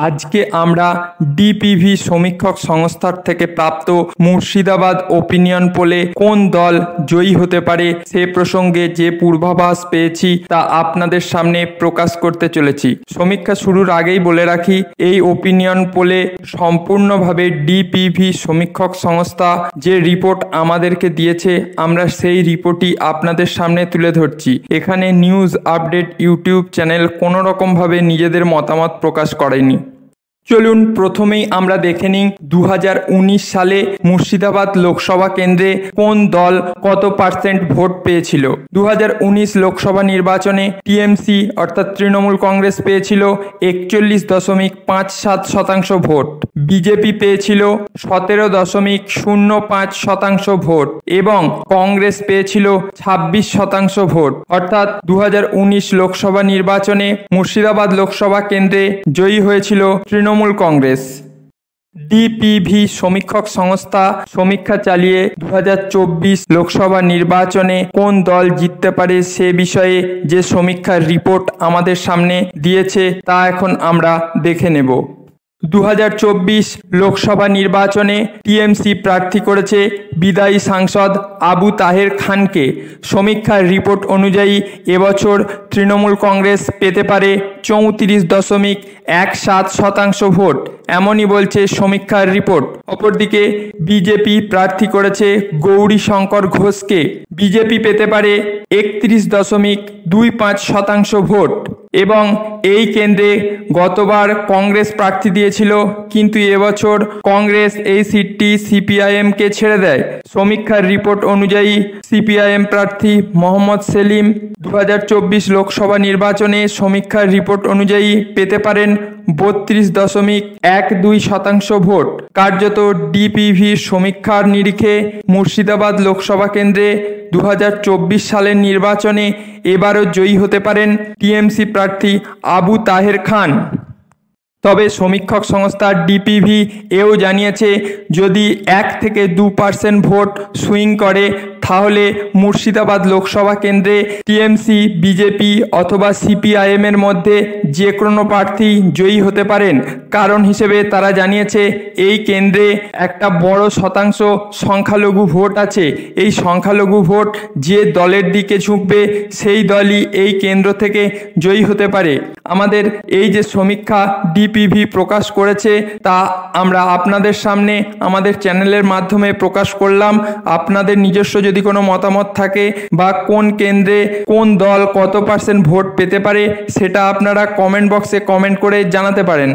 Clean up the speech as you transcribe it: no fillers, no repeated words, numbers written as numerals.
আজকে আমরা ডিপিভি সমীক্ষক সংস্থার থেকে প্রাপ্ত মুর্শিদাবাদ ওপিনিয়ন পোলে কোন দল জয়ী হতে পারে সে প্রসঙ্গে যে পূর্বাভাস পেয়েছি তা আপনাদের সামনে প্রকাশ করতে চলেছি। সমীক্ষা শুরুর আগেই বলে রাখি, এই ওপিনিয়ন পোলে সম্পূর্ণভাবে ডিপিভি সমীক্ষক সংস্থা যে রিপোর্ট আমাদেরকে দিয়েছে আমরা সেই রিপোর্টই আপনাদের সামনে তুলে ধরছি। এখানে নিউজ আপডেট ইউটিউব চ্যানেল কোনো রকমভাবে নিজেদের মতামত প্রকাশ করেনি। চলুন প্রথমেই আমরা দেখে নিই 2019 সালে মুর্শিদাবাদ লোকসভা কেন্দ্রে কোন দল কত পার্সেন্ট ভোট পেয়েছিল। 2019 লোকসভা নির্বাচনে টিএমসি অর্থাৎ তৃণমূল কংগ্রেস পেয়েছিল 41.57% ভোট, বিজেপি পেয়েছিল 17.05% ভোট এবং কংগ্রেস পেয়েছিল 26% ভোট। অর্থাৎ 2019 লোকসভা নির্বাচনে মুর্শিদাবাদ লোকসভা কেন্দ্রে জয়ী হয়েছিল তৃণমূল কংগ্রেস। ডিপিভি সমীক্ষক সংস্থা সমীক্ষা চালিয়ে 2024 লোকসভা নির্বাচনে কোন দল জিততে পারে সে বিষয়ে যে সমীক্ষার রিপোর্ট আমাদের সামনে দিয়েছে তা এখন আমরা দেখে নেব। 2024 লোকসভা নির্বাচনে টিএমসি প্রার্থী করেছে বিদায়ী সাংসদ আবু তাহের খানকে। সমীক্ষার রিপোর্ট অনুযায়ী এবছর তৃণমূল কংগ্রেস পেতে পারে 34.17% ভোট, এমনই বলছে সমীক্ষার রিপোর্ট। অপরদিকে বিজেপি প্রার্থী করেছে গৌরী শঙ্কর ঘোষকে, বিজেপি পেতে পারে 31.25% ভোট এবং এই কেন্দ্রে গতবার কংগ্রেস প্রার্থী দিয়েছিল কিন্তু এবছর কংগ্রেস এই সিটটি সিপিআইএমকে ছেড়ে দেয়। সমীক্ষার রিপোর্ট অনুযায়ী সিপিআইএম প্রার্থী মোহাম্মদ সেলিম 2024 লোকসভা নির্বাচনে সমীক্ষার রিপোর্ট অনুযায়ী পেতে পারেন 32.12% ভোট। কার্যত ডিপিভির সমীক্ষার নিরিখে মুর্শিদাবাদ লোকসভা কেন্দ্রে 2024 সালের নির্বাচনে এবারও জয়ী হতে পারেন টিএমসি প্রার্থী আবু তাহের খান। তবে সমীক্ষক সংস্থা ডিপিভি এও জানিয়েছে যদি 1 থেকে 2% ভোট সুইং করে তাহলে মুর্শিদাবাদ লোকসভা কেন্দ্রে টিএমসি, বিজেপি অথবা সিপিআইএমের মধ্যে যে কোনো প্রার্থী জয়ী হতে পারেন। কারণ হিসেবে তারা জানিয়েছে এই কেন্দ্রে একটা বড় শতাংশ সংখ্যালঘু ভোট আছে। এই সংখ্যালঘু ভোট যে দলের দিকে ঝুঁকবে সেই দলই এই কেন্দ্র থেকে জয়ী হতে পারে। আমাদের এই যে সমীক্ষা ডিপিভি প্রকাশ করেছে তা আমরা আপনাদের সামনে আমাদের চ্যানেলের মাধ্যমে প্রকাশ করলাম। আপনাদের নিজস্ব যদি কোনো মতামত থাকে বা কোন কেন্দ্রে কোন দল কত % ভোট পেতে পারে সেটা আপনারা কমেন্ট বক্সে কমেন্ট করে জানাতে পারেন।